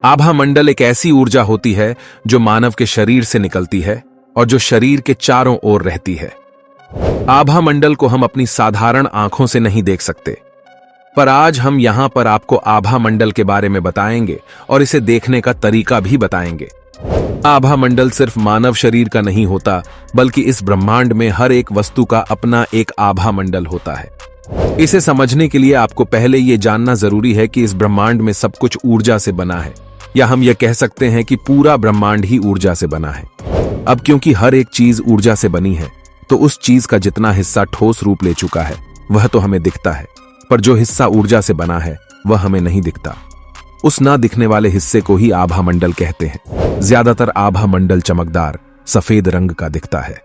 आभा मंडल एक ऐसी ऊर्जा होती है जो मानव के शरीर से निकलती है और जो शरीर के चारों ओर रहती है। आभा मंडल को हम अपनी साधारण आंखों से नहीं देख सकते, पर आज हम यहां पर आपको आभा मंडल के बारे में बताएंगे और इसे देखने का तरीका भी बताएंगे। आभा मंडल सिर्फ मानव शरीर का नहीं होता, बल्कि इस ब्रह्मांड में हर एक वस्तु का अपना एक आभा मंडल होता है। इसे समझने के लिए आपको पहले यह जानना जरूरी है कि इस ब्रह्मांड में सब कुछ ऊर्जा से बना है, या हम यह कह सकते हैं कि पूरा ब्रह्मांड ही ऊर्जा से बना है। अब क्योंकि हर एक चीज ऊर्जा से बनी है, तो उस चीज का जितना हिस्सा ठोस रूप ले चुका है वह तो हमें दिखता है, पर जो हिस्सा ऊर्जा से बना है वह हमें नहीं दिखता। उस ना दिखने वाले हिस्से को ही आभा मंडल कहते हैं। ज्यादातर आभा मंडल चमकदार सफेद रंग का दिखता है,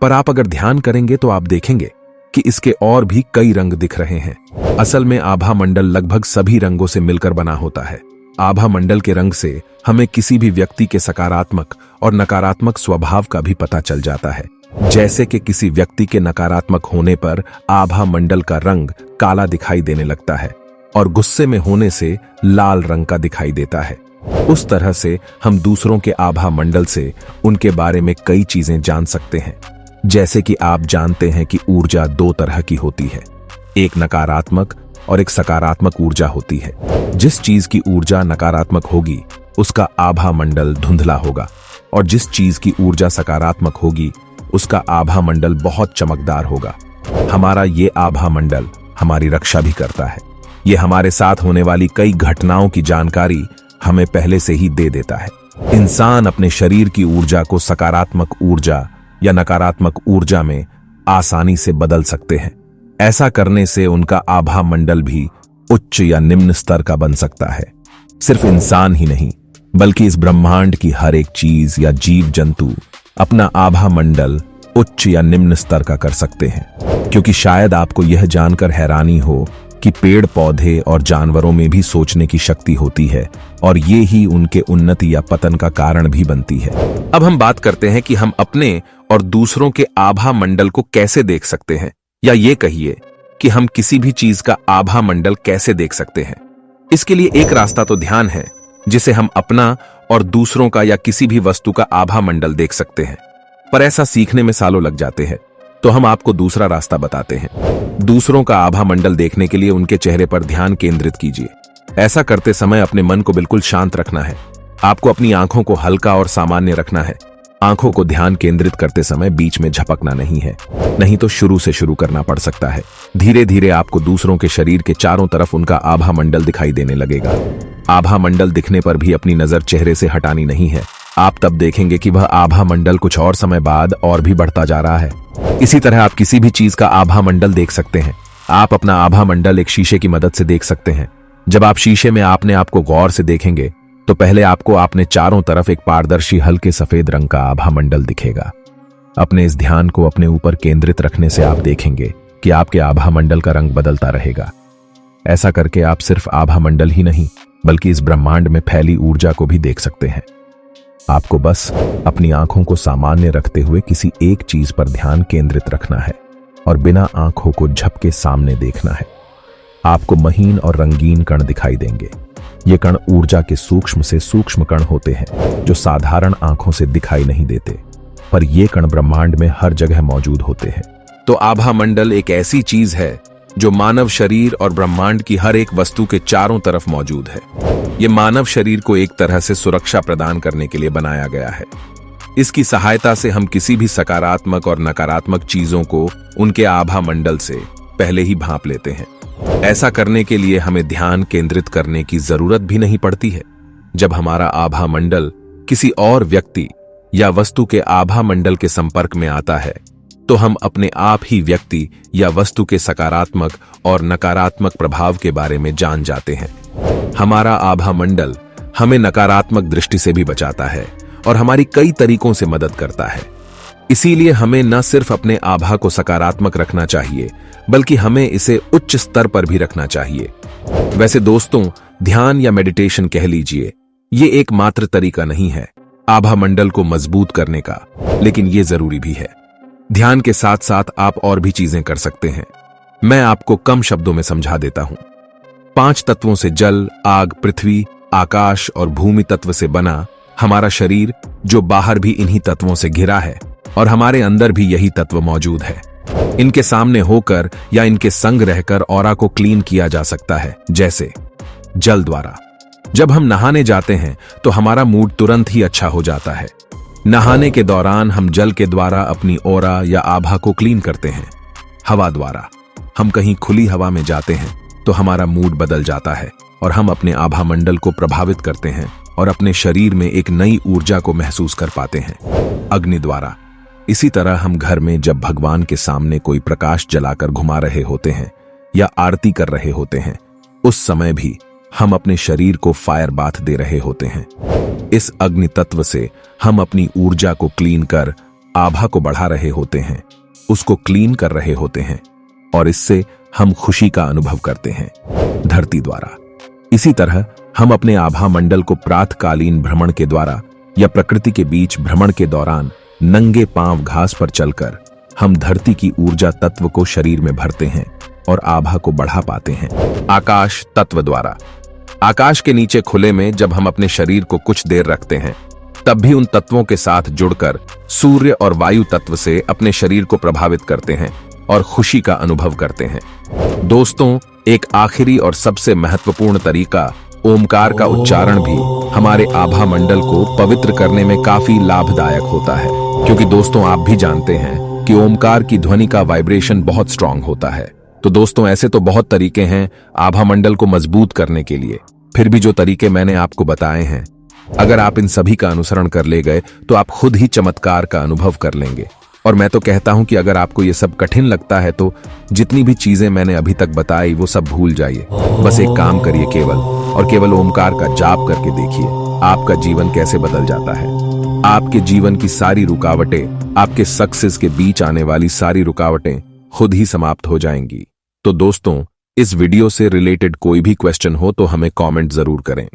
पर आप अगर ध्यान करेंगे तो आप देखेंगे कि इसके और भी कई रंग दिख रहे हैं। असल में आभा मंडल लगभग सभी रंगों से मिलकर बना होता है। आभा मंडल के रंग से हमें किसी भी व्यक्ति के सकारात्मक और नकारात्मक स्वभाव का भी पता चल जाता है। जैसे कि किसी व्यक्ति के नकारात्मक होने पर आभा मंडल का रंग काला दिखाई देने लगता है और गुस्से में होने से लाल रंग का दिखाई देता है। उस तरह से हम दूसरों के आभा मंडल से उनके बारे में कई चीजें जान सकते हैं। जैसे कि आप जानते हैं कि ऊर्जा दो तरह की होती है, एक नकारात्मक और एक सकारात्मक ऊर्जा होती है। जिस चीज की ऊर्जा नकारात्मक होगी उसका आभा मंडल धुंधला होगा, और जिस चीज की ऊर्जा सकारात्मक होगी उसका आभा मंडल बहुत चमकदार होगा। हमारा ये आभा मंडल हमारी रक्षा भी करता है। ये हमारे साथ होने वाली कई घटनाओं की जानकारी हमें पहले से ही दे देता है। इंसान अपने शरीर की ऊर्जा को सकारात्मक ऊर्जा या नकारात्मक ऊर्जा में आसानी से बदल सकते हैं। ऐसा करने से उनका आभा मंडल भी उच्च या निम्न स्तर का बन सकता है। सिर्फ इंसान ही नहीं, बल्कि इस ब्रह्मांड की हर एक चीज या जीव जंतु अपना आभा मंडल उच्च या निम्न स्तर का कर सकते हैं। क्योंकि शायद आपको यह जानकर हैरानी हो कि पेड़ पौधे और जानवरों में भी सोचने की शक्ति होती है, और ये ही उनके उन्नति या पतन का कारण भी बनती है। अब हम बात करते हैं कि हम अपने और दूसरों के आभा मंडल को कैसे देख सकते हैं, या ये कहिए कि हम किसी भी चीज का आभा मंडल कैसे देख सकते हैं। इसके लिए एक रास्ता तो ध्यान है, जिसे हम अपना और दूसरों का या किसी भी वस्तु का आभा मंडल देख सकते हैं, पर ऐसा सीखने में सालों लग जाते हैं। तो हम आपको दूसरा रास्ता बताते हैं। दूसरों का आभा मंडल देखने के लिए उनके चेहरे पर ध्यान केंद्रित कीजिए। ऐसा करते समय अपने मन को बिल्कुल शांत रखना है। आपको अपनी आंखों को हल्का और सामान्य रखना है। आंखों को ध्यान केंद्रित करते समय बीच में झपकना नहीं है, नहीं तो शुरू से शुरू करना पड़ सकता है। धीरे धीरे आपको दूसरों के शरीर के चारों तरफ उनका आभा मंडल दिखाई देने लगेगा। आभा मंडल दिखने पर भी अपनी नजर चेहरे से हटानी नहीं है। आप तब देखेंगे कि वह आभा मंडल कुछ और समय बाद और भी बढ़ता जा रहा है। इसी तरह आप किसी भी चीज का आभा मंडल देख सकते हैं। आप अपना आभा मंडल एक शीशे की मदद से देख सकते हैं। जब आप शीशे में अपने आप को गौर से देखेंगे तो पहले आपको अपने चारों तरफ एक पारदर्शी हल्के सफेद रंग का आभा मंडल दिखेगा। अपने इस ध्यान को अपने ऊपर केंद्रित रखने से आप देखेंगे कि आपके आभा मंडल का रंग बदलता रहेगा। ऐसा करके आप सिर्फ आभा मंडल ही नहीं, बल्कि इस ब्रह्मांड में फैली ऊर्जा को भी देख सकते हैं। आपको बस अपनी आंखों को सामान्य रखते हुए किसी एक चीज पर ध्यान केंद्रित रखना है और बिना आंखों को झपके सामने देखना है। आपको महीन और रंगीन कण दिखाई देंगे। ये कण ऊर्जा के सूक्ष्म से सूक्ष्म कण होते हैं, जो साधारण आंखों से दिखाई नहीं देते, पर ये कण ब्रह्मांड में हर जगह मौजूद होते हैं। तो आभा मंडल एक ऐसी चीज है जो मानव शरीर और ब्रह्मांड की हर एक वस्तु के चारों तरफ मौजूद है। ये मानव शरीर को एक तरह से सुरक्षा प्रदान करने के लिए बनाया गया है। इसकी सहायता से हम किसी भी सकारात्मक और नकारात्मक चीजों को उनके आभा मंडल से पहले ही भांप लेते हैं। ऐसा करने के लिए हमें ध्यान केंद्रित करने की जरूरत भी नहीं पड़ती है। जब हमारा आभा मंडल किसी और व्यक्ति या वस्तु के आभा मंडल के संपर्क में आता है, तो हम अपने आप ही व्यक्ति या वस्तु के सकारात्मक और नकारात्मक प्रभाव के बारे में जान जाते हैं। हमारा आभा मंडल हमें नकारात्मक दृष्टि से भी बचाता है और हमारी कई तरीकों से मदद करता है। इसीलिए हमें न सिर्फ अपने आभा को सकारात्मक रखना चाहिए, बल्कि हमें इसे उच्च स्तर पर भी रखना चाहिए। वैसे दोस्तों, ध्यान या मेडिटेशन कह लीजिए, ये एकमात्र तरीका नहीं है आभा मंडल को मजबूत करने का, लेकिन ये जरूरी भी है। ध्यान के साथ साथ आप और भी चीजें कर सकते हैं। मैं आपको कम शब्दों में समझा देता हूं। 5 तत्वों से जल, आग, पृथ्वी, आकाश और भूमि तत्व से बना हमारा शरीर, जो बाहर भी इन्हीं तत्वों से घिरा है और हमारे अंदर भी यही तत्व मौजूद है। इनके सामने होकर या इनके संग रहकर ऑरा को क्लीन किया जा सकता है, जैसे जल द्वारा। जब हम नहाने जाते हैं तो हमारा मूड तुरंत ही अच्छा हो जाता है। नहाने के दौरान हम जल के द्वारा अपनी ऑरा या आभा को क्लीन करते हैं। हवा द्वारा, हम कहीं खुली हवा में जाते हैं तो हमारा मूड बदल जाता है और हम अपने आभा मंडल को प्रभावित करते हैं और अपने शरीर में एक नई ऊर्जा को महसूस कर पाते हैं। अग्नि द्वारा, इसी तरह हम घर में जब भगवान के सामने कोई प्रकाश जलाकर घुमा रहे होते हैं या आरती कर रहे होते हैं, उस समय भी हम अपने शरीर को फायर बाथ दे रहे होते हैं। इस अग्नि तत्व से हम अपनी ऊर्जा को क्लीन कर आभा को बढ़ा रहे होते हैं, उसको क्लीन कर रहे होते हैं और इससे हम खुशी का अनुभव करते हैं। धरती द्वारा, इसी तरह हम अपने आभा मंडल को प्रातःकालीन भ्रमण के द्वारा या प्रकृति के बीच भ्रमण के दौरान नंगे पांव घास पर चलकर हम धरती की ऊर्जा तत्व को शरीर में भरते हैं और आभा को बढ़ा पाते हैं। आकाश तत्व द्वारा, आकाश के नीचे खुले में जब हम अपने शरीर को कुछ देर रखते हैं, तब भी उन तत्वों के साथ जुड़कर सूर्य और वायु तत्व से अपने शरीर को प्रभावित करते हैं और खुशी का अनुभव करते हैं। दोस्तों, एक आखिरी और सबसे महत्वपूर्ण तरीका ओमकार का उच्चारण भी हमारे आभा मंडल को पवित्र करने में काफी लाभदायक होता है, क्योंकि दोस्तों आप भी जानते हैं कि ओमकार की ध्वनि का वाइब्रेशन बहुत स्ट्रांग होता है। तो दोस्तों, ऐसे तो बहुत तरीके हैं आभा मंडल को मजबूत करने के लिए, फिर भी जो तरीके मैंने आपको बताए हैं, अगर आप इन सभी का अनुसरण कर ले गए तो आप खुद ही चमत्कार का अनुभव कर लेंगे। और मैं तो कहता हूं कि अगर आपको ये सब कठिन लगता है तो जितनी भी चीजें मैंने अभी तक बताई वो सब भूल जाइए। बस एक काम करिए, केवल ओमकार का जाप करके देखिए आपका जीवन कैसे बदल जाता है। आपके जीवन की सारी रुकावटें, आपके सक्सेस के बीच आने वाली सारी रुकावटें खुद ही समाप्त हो जाएंगी। तो दोस्तों, इस वीडियो से रिलेटेड कोई भी क्वेश्चन हो तो हमें कमेंट जरूर करें।